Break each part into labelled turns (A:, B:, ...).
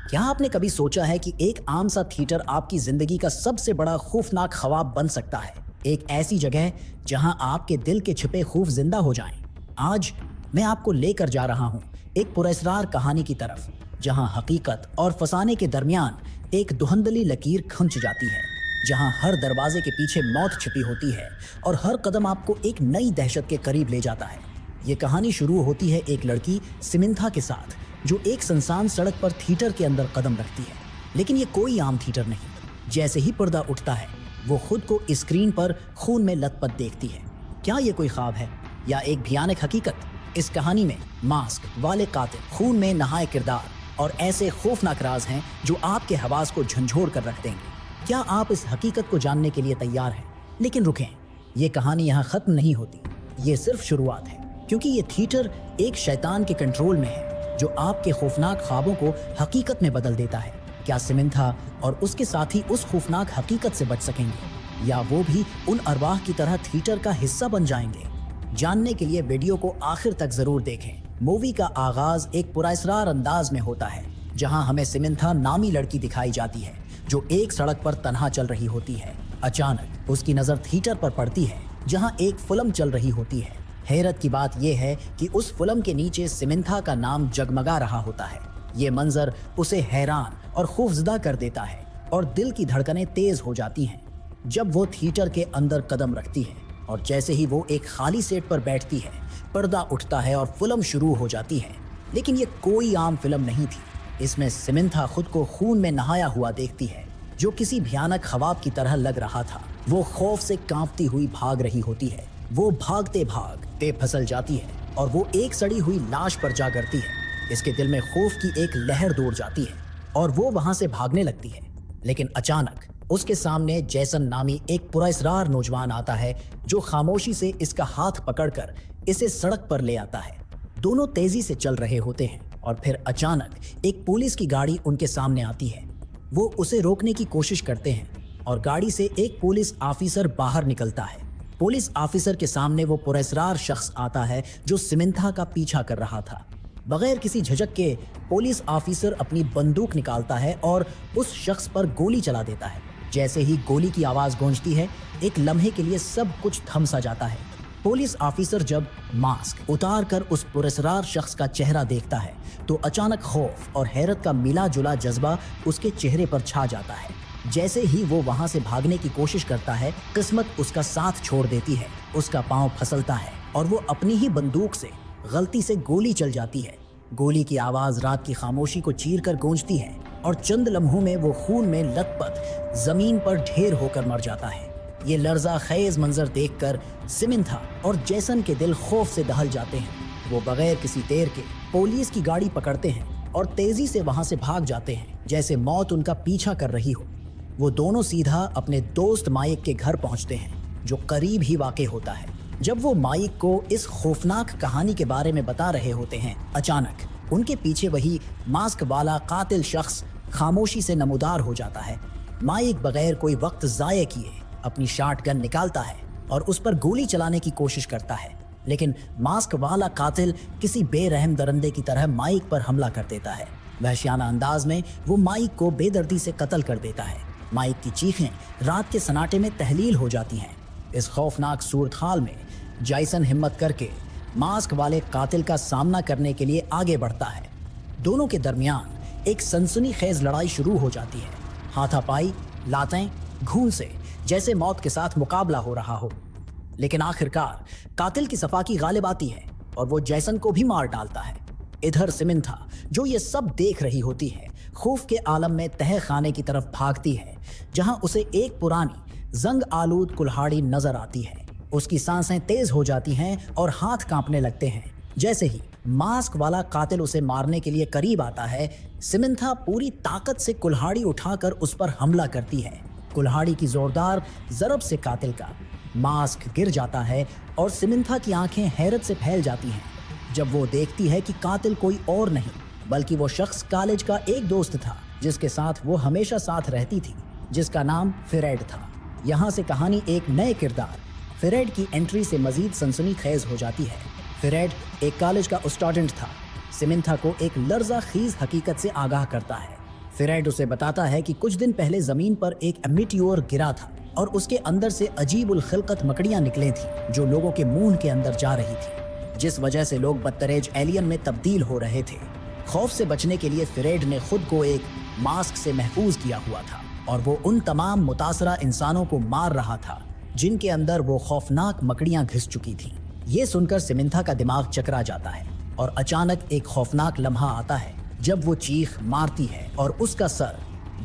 A: क्या आपने कभी सोचा है कि एक आम सा थिएटर आपकी जिंदगी का सबसे बड़ा खौफनाक ख्वाब बन सकता है? एक ऐसी जगह जहां आपके दिल के छिपे खौफ जिंदा हो जाएं। आज मैं आपको लेकर जा रहा हूं एक पुरअसरार कहानी की तरफ, जहां हकीकत और फसाने के दरमियान एक धुंधली लकीर खिंच जाती है, जहां हर दरवाजे के पीछे मौत छिपी होती है और हर कदम आपको एक नई दहशत के करीब ले जाता है। ये कहानी शुरू होती है एक लड़की सिमिंथा के साथ, जो एक सुनसान सड़क पर थिएटर के अंदर कदम रखती है। लेकिन ये कोई आम थिएटर नहीं। जैसे ही पर्दा उठता है, वो खुद को स्क्रीन पर खून में लथपथ देखती है। क्या ये कोई ख्वाब है या एक भयानक हकीकत? इस कहानी में मास्क वाले कातिल, खून में नहाए किरदार और ऐसे खौफनाक राज हैं जो आपके हवास को झंझोड़ कर रख देंगे। क्या आप इस हकीकत को जानने के लिए तैयार हैं? लेकिन रुकें, ये कहानी यहाँ खत्म नहीं होती। ये सिर्फ शुरुआत है, क्योंकि ये थिएटर एक शैतान के कंट्रोल में है जो आपके खौफनाक ख्वाबों को हकीकत में बदल देता है। क्या सिमिंथा और उसके साथी उस खौफनाक हकीकत से बच सकेंगे, या वो भी उन अरवाह की तरह थिएटर का हिस्सा बन जाएंगे? जानने के लिए वीडियो को आखिर तक जरूर देखें। मूवी का आगाज एक पुरअसरार अंदाज में होता है, जहां हमें सिमिंथा नामी लड़की दिखाई जाती है जो एक सड़क पर तन्हा चल रही होती है। अचानक उसकी नजर थिएटर पर पड़ती है, जहां एक फिल्म चल रही होती है। हैरत की बात यह है कि उस फिल्म के नीचे सिमिंथा का नाम जगमगा रहा होता है। ये मंजर उसे हैरान और खौफजदा कर देता है और दिल की धड़कनें तेज हो जाती हैं। जब वो थिएटर के अंदर कदम रखती है और जैसे ही वो एक खाली सेट पर बैठती है, पर्दा उठता है और फिल्म शुरू हो जाती है। लेकिन ये कोई आम फिल्म नहीं थी। इसमें सिमिंथा खुद को खून में नहाया हुआ देखती है, जो किसी भयानक ख्वाब की तरह लग रहा था। वो खौफ से कांपती हुई भाग रही होती है। वो भागते भागते फिसल जाती है और वो एक सड़ी हुई लाश पर जा गिरती है। इसके दिल में खौफ की एक लहर दौड़ जाती है और वो वहां से भागने लगती है। लेकिन अचानक उसके सामने जैसन नामी एक पुरअसरार नौजवान आता है, जो खामोशी से इसका हाथ पकड़कर इसे सड़क पर ले आता है। दोनों तेजी से चल रहे होते हैं और फिर अचानक एक पुलिस की गाड़ी उनके सामने आती है। वो उसे रोकने की कोशिश करते हैं और गाड़ी से एक पुलिस ऑफिसर बाहर निकलता है। पुलिस ऑफिसर के सामने वो पुरअसरार शख्स आता है जो सिमिंथा का पीछा कर रहा था। बगैर किसी झिझक के पुलिस ऑफिसर अपनी बंदूक निकालता है और उस शख्स पर गोली चला देता है। जैसे ही गोली की आवाज गूंजती है, एक लम्हे के लिए सब कुछ थम सा जाता है। पुलिस ऑफिसर जब मास्क उतार कर उस पुरअसरार शख्स का चेहरा देखता है, तो अचानक खौफ और हैरत का मिला जुला जज्बा उसके चेहरे पर छा जाता है। जैसे ही वो वहां से भागने की कोशिश करता है, किस्मत उसका साथ छोड़ देती है। उसका पांव फिसलता है और वो अपनी ही बंदूक से गलती से गोली चल जाती है। गोली की आवाज रात की खामोशी को चीर कर गूंजती है और चंद लम्हों में वो खून में लथपथ जमीन पर ढेर होकर मर जाता है। ये लर्जा खेज मंजर देखकर सिमिंथा और जैसन के दिल खौफ से दहल जाते हैं। वो बगैर किसी देर के पुलिस की गाड़ी पकड़ते हैं और तेजी से वहां से भाग जाते हैं, जैसे मौत उनका पीछा कर रही हो। वो दोनों सीधा अपने दोस्त माइक के घर पहुंचते हैं, जो करीब ही वाक़ होता है। जब वो माइक को इस खौफनाक कहानी के बारे में बता रहे होते हैं, अचानक उनके पीछे वही मास्क वाला कातिल शख्स खामोशी से नमूदार हो जाता है। माइक बगैर कोई वक्त ज़ाये किए अपनी शॉटगन निकालता है और उस पर गोली चलाने की कोशिश करता है। लेकिन मास्क वाला कातिल किसी बेरहम दरिंदे की तरह माइक पर हमला कर देता है। वहशियाना अंदाज में वो माइक को बेदर्दी से कत्ल कर देता है। माइक की चीखें रात के सन्नाटे में तहलील हो जाती हैं। इस खौफनाक सूरत हाल में जैसन हिम्मत करके मास्क वाले कातिल का सामना करने के लिए आगे बढ़ता है। दोनों के दरमियान एक सनसनीखेज लड़ाई शुरू हो जाती है। हाथापाई, लातें, घून से जैसे मौत के साथ मुकाबला हो रहा हो। लेकिन आखिरकार कातिल की सफाकी गालिब आती है और वो जैसन को भी मार डालता है। इधर सिमिंथा, जो ये सब देख रही होती है, खौफ के आलम में तह खाने की तरफ भागती है, जहां उसे एक पुरानी जंग आलूद कुल्हाड़ी नजर आती है। उसकी सांसें तेज हो जाती हैं और हाथ कांपने लगते हैं। जैसे ही मास्क वाला कातिल उसे मारने के लिए करीब आता है, सिमिंथा पूरी ताकत से कुल्हाड़ी उठाकर उस पर हमला करती है। कुल्हाड़ी की जोरदार जरब से कातिल का मास्क गिर जाता है और सिमिंथा की आंखें हैरत से फैल जाती हैं जब वो देखती है कि कातिल कोई और नहीं बल्कि वो शख्स कॉलेज का एक दोस्त था, जिसके साथ वो हमेशा साथ रहती थी, जिसका नाम फिरेड था। यहाँ से कहानी एक नए किरदार फिरेड की एंट्री से मजीद सनसनीखेज हो जाती है। फिरेड एक कॉलेज का स्टूडेंट था। सिमिंथा को एक लर्जा खीज हकीकत से आगाह करता है। फ्रेड उसे बताता है कि कुछ दिन पहले जमीन पर एक मीटियोर गिरा था और उसके अंदर से अजीब उल खिलकत मकड़ियां निकली थी जो लोगों के मुंह के अंदर जा रही थी, जिस वजह से लोग बदतरेज एलियन में तब्दील हो रहे थे। खौफ से बचने के लिए फ्रेड ने खुद को एक मास्क से महफूज किया हुआ था और वो उन तमाम मुतासरा इंसानों को मार रहा था जिनके अंदर वो खौफनाक मकड़ियां घिस चुकी थीं। ये सुनकर सिमिंथा का दिमाग चकरा जाता है और अचानक एक खौफनाक लम्हा आता है जब वो चीख मारती है और उसका सर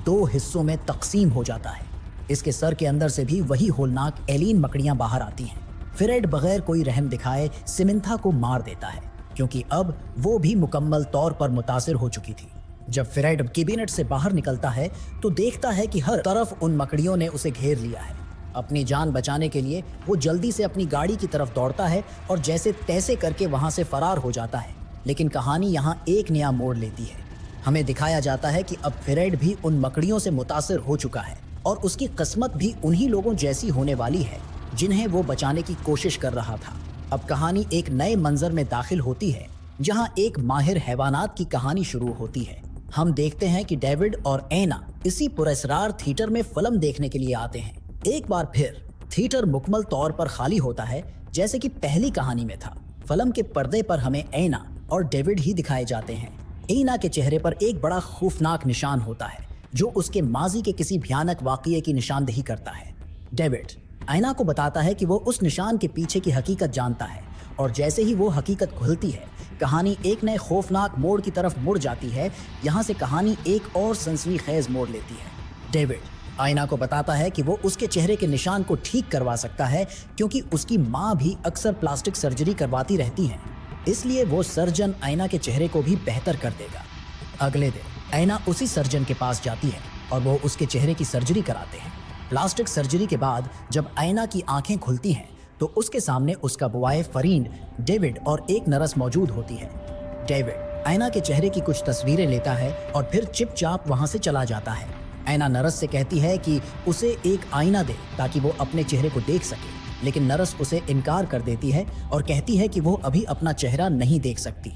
A: 2 हिस्सों में तकसीम हो जाता है। इसके सर के अंदर से भी वही होलनाक एलियन मकड़ियां बाहर आती हैं। फ्रेड बगैर कोई रहम दिखाए सिमिंथा को मार देता है क्योंकि अब वो भी मुकम्मल तौर पर मुतासिर हो चुकी थी। जब फ्रेड कैबिनेट से बाहर निकलता है तो देखता है कि हर तरफ उन मकड़ियों ने उसे घेर लिया है। अपनी जान बचाने के लिए वो जल्दी से अपनी गाड़ी की तरफ दौड़ता है और जैसे तैसे करके वहां से फरार हो जाता है। लेकिन कहानी यहाँ एक नया मोड़ लेती है। हमें दिखाया जाता है कि अब फ्रेड भी उन मकड़ियों से मुतासिर हो चुका है और उसकी किस्मत भी उन्हीं लोगों जैसी होने वाली है जिन्हें वो बचाने की कोशिश कर रहा था। अब कहानी एक नए मंजर में दाखिल होती है जहाँ एक माहिर हैवानात की कहानी शुरू होती है। हम देखते हैं कि डेविड और एना इसी पुरस्कार थिएटर में फिल्म देखने के लिए आते हैं। एक बार फिर थिएटर मुकम्मल तौर पर खाली होता है जैसे कि पहली कहानी में था। फिल्म के पर्दे पर हमें एना और डेविड ही दिखाए जाते हैं। एना के चेहरे पर एक बड़ा खौफनाक निशान होता है जो उसके माजी के किसी भयानक वाकये की निशानदेही करता है। डेविड एना को बताता है कि वो उस निशान के पीछे की हकीकत जानता है और जैसे ही वो हकीकत खुलती है कहानी एक नए खौफनाक मोड़ की तरफ मुड़ जाती है। यहाँ से कहानी एक और सनसनीखेज मोड़ लेती है। डेविड आयना को बताता है कि वो उसके चेहरे के निशान को ठीक करवा सकता है क्योंकि उसकी माँ भी अक्सर प्लास्टिक सर्जरी करवाती रहती हैं, इसलिए वो सर्जन आयना के चेहरे को भी बेहतर कर देगा। अगले दिन आयना उसी सर्जन के पास जाती है और वो उसके चेहरे की सर्जरी कराते हैं। प्लास्टिक सर्जरी के बाद जब आयना की आंखें खुलती हैं तो उसके सामने उसका बुआए फरींड डेविड और एक नर्स मौजूद होती है। डेविड आयना के चेहरे की कुछ तस्वीरें लेता है और फिर चुपचाप वहां से चला जाता है। आयना नर्स से कहती है कि उसे एक आईना दे ताकि वो अपने चेहरे को देख सके, लेकिन नर्स उसे इनकार कर देती है और कहती है कि वो अभी अपना चेहरा नहीं देख सकती।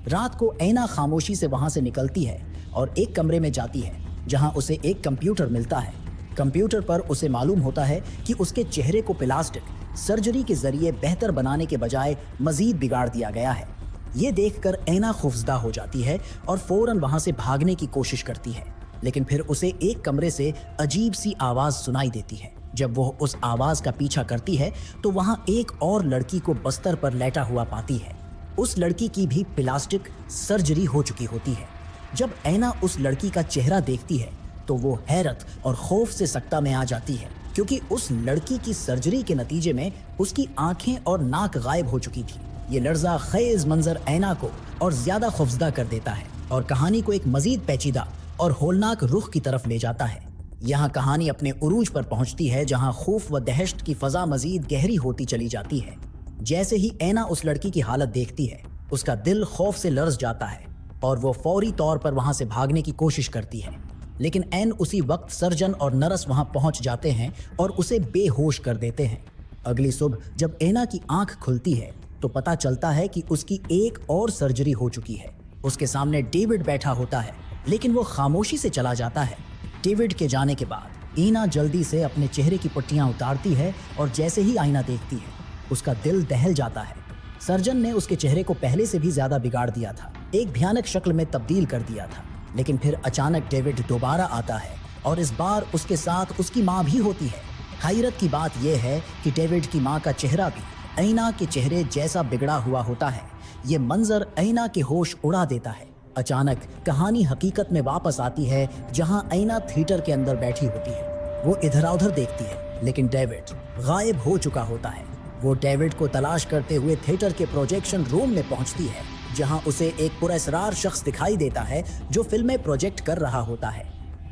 A: रात को आयना खामोशी से वहां से निकलती है और एक कमरे में जाती है जहां उसे एक कंप्यूटर मिलता है। कंप्यूटर पर उसे मालूम होता है कि उसके चेहरे को प्लास्टिक सर्जरी के जरिए बेहतर बनाने के बजाय मजीद बिगाड़ दिया गया है। ये देखकर आयना खौफजदा हो जाती है और फौरन वहां से भागने की कोशिश करती है, लेकिन फिर उसे एक कमरे से अजीब सी आवाज सुनाई देती है। जब वो उस आवाज का पीछा करती है तो वहां एक और लड़की को बस्तर पर लेटा हुआ पाती है। उस लड़की की भी प्लास्टिक सर्जरी हो चुकी होती है। जब ऐना उस लड़की का चेहरा देखती है तो वो हैरत और खौफ से सकता में आ जाती है, क्योंकि उस लड़की की सर्जरी के नतीजे में उसकी आंखें और नाक गायब हो चुकी थी। ये लर्जा खेज मंजर ऐना को और ज्यादा खौफजदा कर देता है और कहानी को एक मजीद पेचीदा और होलनाक रुख की तरफ ले जाता है। यहाँ कहानी अपने उरूज पर पहुंचती है, जहाँ खौफ व दहशत की फजा मजीद गहरी होती चली जाती है। जैसे ही ऐना उस लड़की की हालत देखती है, उसका दिल खौफ से लर्ज जाता है और वो फौरी तौर पर वहां से भागने की कोशिश करती है, लेकिन ऐन उसी वक्त सर्जन और नर्स वहां पहुंच जाते हैं और उसे बेहोश कर देते हैं। अगली सुबह जब ऐना की आंख खुलती है तो पता चलता है कि उसकी एक और सर्जरी हो चुकी है। उसके सामने डेविड बैठा होता है, लेकिन वो खामोशी से चला जाता है। डेविड के जाने के बाद ऐना जल्दी से अपने चेहरे की पट्टियां उतारती है और जैसे ही आईना देखती है उसका दिल दहल जाता है। सर्जन ने उसके चेहरे को पहले से भी ज्यादा बिगाड़ दिया था, एक भयानक शक्ल में तब्दील कर दिया था। लेकिन फिर अचानक डेविड दोबारा आता है और इस बार उसके साथ उसकी माँ भी होती है। हैरत की बात यह है कि डेविड की माँ का चेहरा भी ऐना के चेहरे जैसा बिगड़ा हुआ होता है। ये मंजर ऐना के होश उड़ा देता है। अचानक कहानी हकीकत में वापस आती है, जहां ऐना थिएटर के अंदर बैठी होती है। वो इधर उधर देखती है, लेकिन डेविड गायब हो चुका होता है। वो डेविड को तलाश करते हुए थिएटर के प्रोजेक्शन रूम में पहुंचती है, जहां उसे एक पुरस्कार शख्स दिखाई देता है जो फिल्में प्रोजेक्ट कर रहा होता है।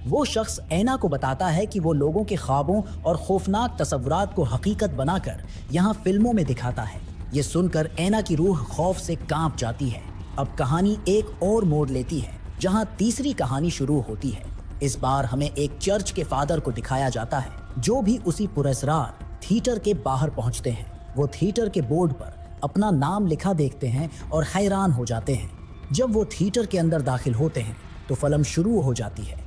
A: वो शख्स ऐना को बताता है कि वो लोगों के ख्वाबों और खौफनाक तस्वुरात को हकीकत बनाकर यहाँ फिल्मों में दिखाता है। ये सुनकर ऐना की रूह खौफ से कांप जाती है। अब कहानी एक और मोड़ लेती है, जहाँ तीसरी कहानी शुरू होती है। इस बार हमें एक चर्च के फादर को दिखाया जाता है, जो भी उसी पुरस्कार थिएटर के बाहर पहुंचते हैं। वो थिएटर के बोर्ड पर अपना नाम लिखा देखते हैं और हैरान हो जाते हैं। जब वो थिएटर के अंदर दाखिल होते हैं तो फिल्म शुरू हो जाती है।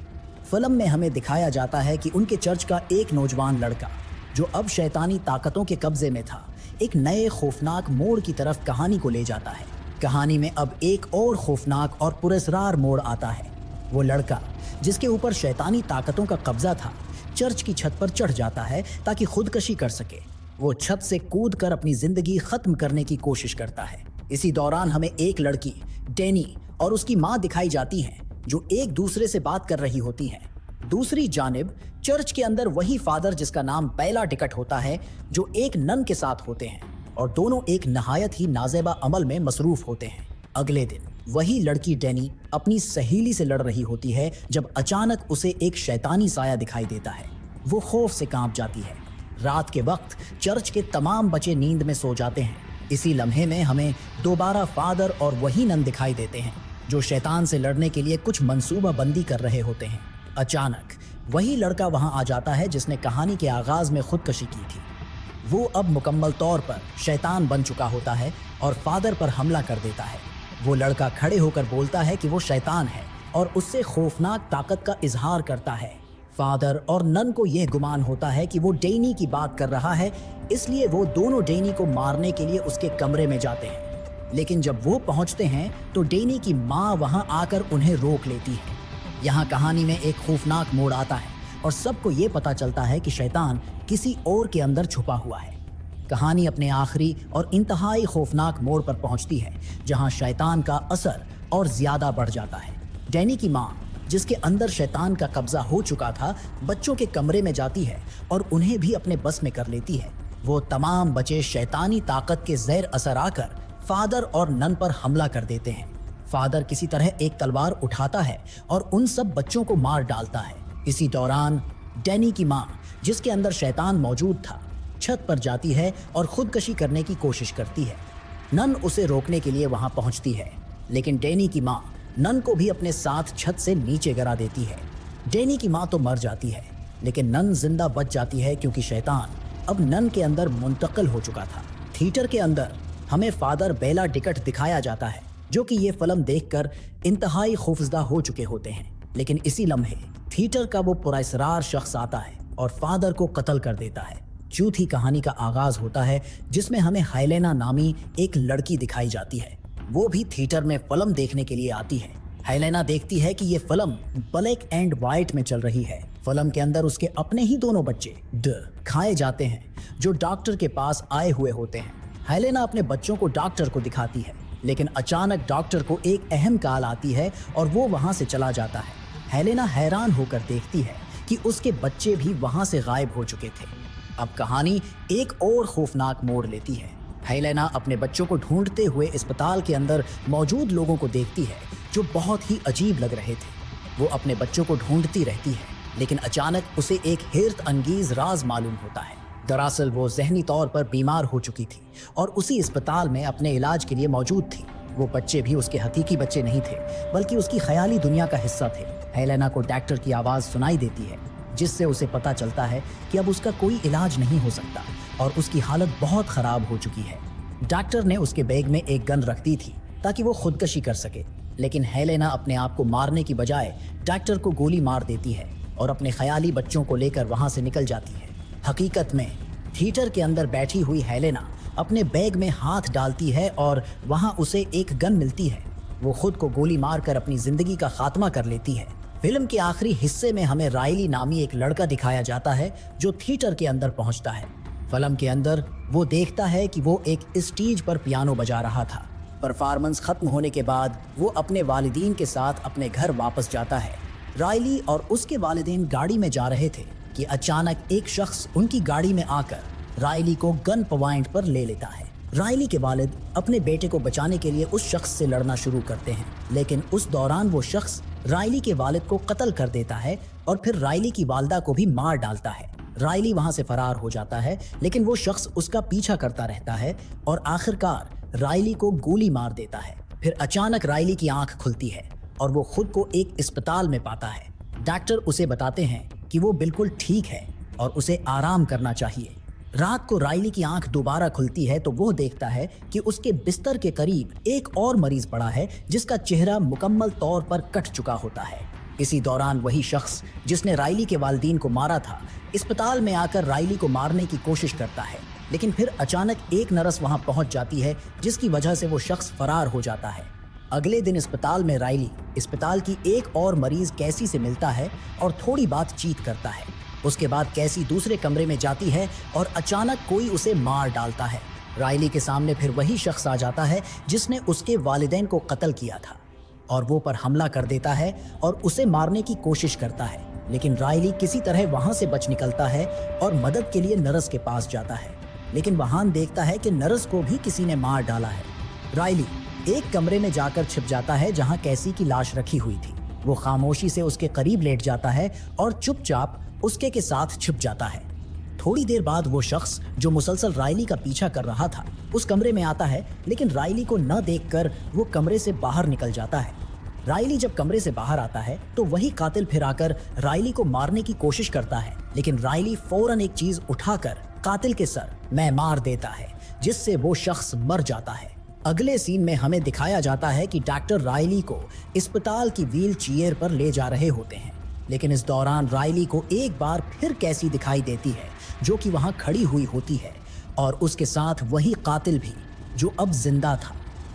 A: फिल्म में हमें दिखाया जाता है कि उनके चर्च का एक नौजवान लड़का, जो अब शैतानी ताकतों के कब्जे में था, एक नए खौफनाक मोड़ की तरफ कहानी को ले जाता है। कहानी में अब एक और खौफनाक और पुरस्कार मोड़ आता है। वो लड़का जिसके ऊपर शैतानी ताकतों का कब्जा था, चर्च की छत पर चढ़ जाता है ताकि खुदकशी कर सके। वो छत से कूद कर अपनी जिंदगी खत्म करने की कोशिश करता है। इसी दौरान हमें एक लड़की डैनी और उसकी माँ दिखाई जाती हैं, जो एक दूसरे से बात कर रही होती हैं। दूसरी जानिब चर्च के अंदर वही फादर जिसका नाम बेला डिकट होता है, जो एक नन के साथ होते हैं, और दोनों एक नहायत ही नाजेबा अमल में मसरूफ होते हैं। अगले दिन वही लड़की डैनी अपनी सहेली से लड़ रही होती है जब अचानक उसे एक शैतानी साया दिखाई देता है। वो खौफ से कांप जाती है। रात के वक्त चर्च के तमाम बच्चे नींद में सो जाते हैं। इसी लम्हे में हमें दोबारा फादर और वही नन दिखाई देते हैं, जो शैतान से लड़ने के लिए कुछ मंसूबा बंदी कर रहे होते हैं। अचानक वही लड़का वहां आ जाता है जिसने कहानी के आगाज में खुदकशी की थी। वो अब मुकम्मल तौर पर शैतान बन चुका होता है और फादर पर हमला कर देता है। वो लड़का खड़े होकर बोलता है कि वो शैतान है और उससे खौफनाक ताकत का इजहार करता है। फादर और नन को यह गुमान होता है कि वो डैनी की बात कर रहा है, इसलिए वो दोनों डैनी को मारने के लिए उसके कमरे में जाते हैं। लेकिन जब वो पहुंचते हैं तो डैनी की माँ वहां आकर उन्हें रोक लेती है। यहाँ कहानी में एक खौफनाक मोड़ आता है और सबको ये पता चलता है कि शैतान किसी और के अंदर छुपा हुआ है। कहानी अपने आखिरी और इंतहाई खौफनाक मोड़ पर पहुंचती है, जहां शैतान का असर और ज्यादा बढ़ जाता है। डैनी की माँ, जिसके अंदर शैतान का कब्जा हो चुका था, बच्चों के कमरे में जाती है और उन्हें भी अपने बस में कर लेती है। वो तमाम बच्चे शैतानी ताकत के ज़ेर असर आकर फादर और नन पर हमला कर देते हैं। फादर किसी तरह एक तलवार उठाता है और उन सब बच्चों को मार डालता है। इसी दौरान डैनी की माँ, जिसके अंदर शैतान मौजूद था, छत पर जाती है और खुदकशी करने की कोशिश करती है। नन उसे रोकने के लिए वहां पहुंचती है, लेकिन डैनी की माँ नन को भी अपने साथ छत से नीचे गिरा देती है। डैनी की माँ तो मर जाती है, लेकिन नन जिंदा बच जाती है क्योंकि शैतान अब नन के अंदर मुंतकिल हो चुका था। थिएटर के अंदर हमें फादर बेला डिकट दिखाया जाता है, जो कि ये फिल्म देखकर इंतहाई खौफजदा हो चुके होते हैं। लेकिन इसी लम्हे थिएटर का वो पुरअसरार शख्स आता है और फादर को कत्ल कर देता है। चौथी कहानी का आगाज होता है, जिसमें हमें हेलेना नामी एक लड़की दिखाई जाती है। वो भी थिएटर में फिल्म देखने के लिए आती है। हेलेना देखती है कि ये फिल्म ब्लैक एंड व्हाइट में चल रही है। फिल्म के अंदर उसके अपने ही दोनों बच्चे खाए जाते हैं, जो डॉक्टर के पास आए हुए होते हैं। हेलेना अपने बच्चों को डॉक्टर को दिखाती है, लेकिन अचानक डॉक्टर को एक अहम कॉल आती है और वो वहां से चला जाता है। हेलेना हैरान होकर देखती है कि उसके बच्चे भी वहां से गायब हो चुके थे। अब कहानी एक और खौफनाक मोड़ लेती है। हेलेना अपने बच्चों को ढूंढते हुए अस्पताल के अंदर मौजूद लोगों को देखती है, जो बहुत ही अजीब लग रहे थे। वो अपने बच्चों को ढूंढती रहती है, लेकिन अचानक उसे एक हैरत अंगेज राज मालूम होता है। दरअसल वो ज़हनी तौर पर बीमार हो चुकी थी और उसी अस्पताल में अपने इलाज के लिए मौजूद थी। वो बच्चे भी उसके हकीकी बच्चे नहीं थे, बल्कि उसकी ख्याली दुनिया का हिस्सा थे। हेलेना को डॉक्टर की आवाज़ सुनाई देती है, जिससे उसे पता चलता है कि अब उसका कोई इलाज नहीं हो सकता और उसकी हालत बहुत ख़राब हो चुकी है। डॉक्टर ने उसके बैग में एक गन रख दी थी ताकि वो खुदकशी कर सके, लेकिन हेलेना अपने आप को मारने की बजाय डॉक्टर को गोली मार देती है और अपने ख्याली बच्चों को लेकर वहाँ से निकल जाती है। हकीकत में थिएटर के अंदर बैठी हुई हेलेना अपने बैग में हाथ डालती है और वहाँ उसे एक गन मिलती है। वो खुद को गोली मारकर अपनी ज़िंदगी का खात्मा कर लेती है। फिल्म के आखिरी हिस्से में हमें रायली नामी एक लड़का दिखाया जाता है, जो थिएटर के अंदर पहुंचता है। फिल्म के अंदर वो देखता है कि वो एक स्टेज पर पियानो बजा रहा था। परफॉर्मेंस खत्म होने के बाद वो अपने वालिदीन के साथ अपने घर वापस जाता है। रायली और उसके वालिदीन गाड़ी में जा रहे थे कि अचानक एक शख्स उनकी गाड़ी में आकर रायली को गन पॉइंट पर ले लेता है। रायली के वालिद अपने बेटे को बचाने के लिए उस शख्स से लड़ना शुरू करते हैं, लेकिन उस दौरान वो शख्स रायली के वालिद को कत्ल कर देता है और फिर रायली की वालदा को भी मार डालता है। रायली वहां से फरार हो जाता है, लेकिन वो शख्स उसका पीछा करता रहता है और आखिरकार रायली को गोली मार देता है। फिर अचानक रायली की आंख खुलती है और वो खुद को एक अस्पताल में पाता है। डॉक्टर उसे बताते हैं कि वो बिल्कुल ठीक है और उसे आराम करना चाहिए। रात को राइली की आंख दोबारा खुलती है तो वो देखता है कि उसके बिस्तर के करीब एक और मरीज पड़ा है जिसका चेहरा मुकम्मल तौर पर कट चुका होता है। इसी दौरान वही शख्स जिसने राइली के वालिदैन को मारा था अस्पताल में आकर राइली को मारने की कोशिश करता है, लेकिन फिर अचानक एक नर्स वहां पहुंच जाती है जिसकी वजह से वो शख्स फरार हो जाता है। अगले दिन अस्पताल में राइली अस्पताल की एक और मरीज कैसी से मिलता है और थोड़ी बातचीत करता है। उसके बाद कैसी दूसरे कमरे में जाती है और अचानक कोई उसे मार डालता है। राइली के सामने फिर वही शख्स आ जाता है जिसने उसके वालिदैन को कत्ल किया था और वो पर हमला कर देता है और उसे मारने की कोशिश करता है, लेकिन राइली किसी तरह वहां से बच निकलता है और मदद के लिए नर्स के पास जाता है, लेकिन वहां देखता है कि नर्स को भी किसी ने मार डाला है। राइली एक कमरे में जाकर छिप जाता है जहां कैसी की लाश रखी हुई थी। वो खामोशी से उसके करीब लेट जाता है और चुपचाप उसके के साथ छिप जाता है। थोड़ी देर बाद वो शख्स जो मुसलसल राइली का पीछा कर रहा था उस कमरे में आता है, लेकिन राइली को न देखकर वो कमरे से बाहर निकल जाता है। राइली जब कमरे से बाहर आता है तो वही कातिल फिर आकर राइली को मारने की कोशिश करता है, लेकिन राइली फौरन एक चीज उठाकर कातिल के सर में मार देता है जिससे वो शख्स मर जाता है। अगले सीन में हमें दिखाया जाता है कि डॉक्टर राइली को अस्पताल की व्हील चेयर पर ले जा रहे होते हैं, लेकिन इस दौरान राइली को एक बार फिर कैसी दिखाई देती है जो कि वहां खड़ी हुई होती है और उसके साथ वही कातिल भी जो अब जिंदा था।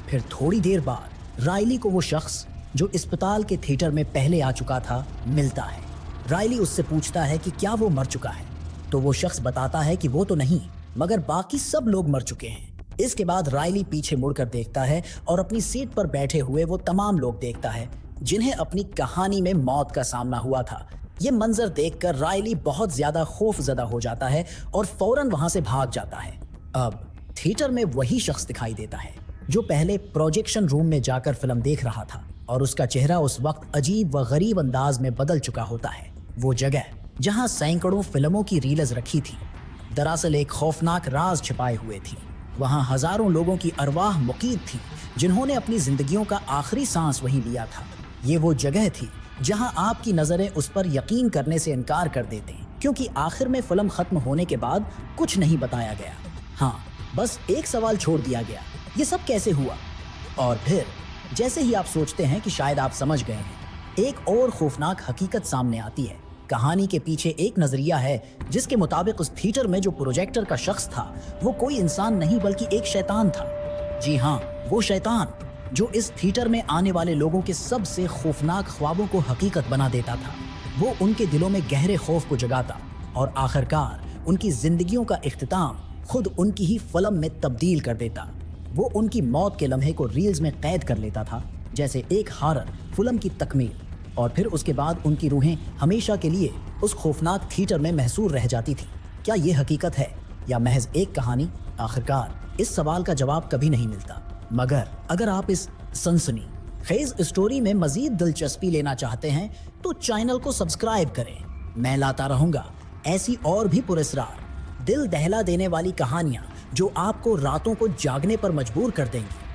A: फिर थोड़ी देर बाद राइली को वो शख्स जो अस्पताल के थिएटर में पहले आ चुका था मिलता है। राइली उससे पूछता है कि क्या वो मर चुका है, तो वो शख्स बताता है कि वो तो नहीं मगर बाकी सब लोग मर चुके हैं। इसके बाद राइली पीछे मुड़कर देखता है और अपनी सीट पर बैठे हुए वो तमाम लोग देखता है जिन्हें अपनी कहानी में मौत का सामना हुआ था। ये मंजर देखकर राइली बहुत ज्यादा खौफजदा हो जाता है और फौरन वहां से भाग जाता है। अब थिएटर में वही शख्स दिखाई देता है जो पहले प्रोजेक्शन रूम में जाकर फिल्म देख रहा था और उसका चेहरा उस वक्त अजीब व गरीब अंदाज में बदल चुका होता है। वो जगह जहां सैकड़ों फिल्मों की रील्स रखी थी दरअसल एक खौफनाक राज छिपाए हुए थी। वहां हजारों लोगों की अरवाह मुकीद थी जिन्होंने अपनी जिंदगियों का आखिरी सांस वहीं लिया था। ये वो जगह थी जहां आपकी नजरें उस पर यकीन करने से इनकार कर देते हैं, क्योंकि आखिर में फिल्म खत्म होने के बाद कुछ नहीं बताया गया। हाँ, बस एक सवाल छोड़ दिया गया, ये सब कैसे हुआ? और फिर जैसे ही आप सोचते हैं कि शायद आप समझ गए हैं, एक और खौफनाक हकीकत सामने आती है। कहानी के पीछे एक नजरिया है जिसके मुताबिक उस थिएटर में जो प्रोजेक्टर का शख्स था वो कोई इंसान नहीं बल्कि एक शैतान था। जी हाँ, वो शैतान जो इस थिएटर में आने वाले लोगों के सबसे खौफनाक ख्वाबों को हकीकत बना देता था। वो उनके दिलों में गहरे खौफ को जगाता और आखिरकार उनकी जिंदगियों का इख्तिताम खुद उनकी ही फिल्म में तब्दील कर देता। वो उनकी मौत के लम्हे को रील्स में कैद कर लेता था जैसे एक हॉरर फिल्म की तकमील, और फिर उसके बाद उनकी रूहें हमेशा के लिए उस खौफनाक थिएटर में महसूर रह जाती थी। क्या ये हकीकत है या महज एक कहानी? आखिरकार इस सवाल का जवाब कभी नहीं मिलता। मगर अगर आप इस सनसनी खेज स्टोरी में मजीद दिलचस्पी लेना चाहते हैं तो चैनल को सब्सक्राइब करें। मैं लाता रहूंगा ऐसी और भी पुरस्कार दिल दहला देने वाली कहानियां जो आपको रातों को जागने पर मजबूर कर देंगी।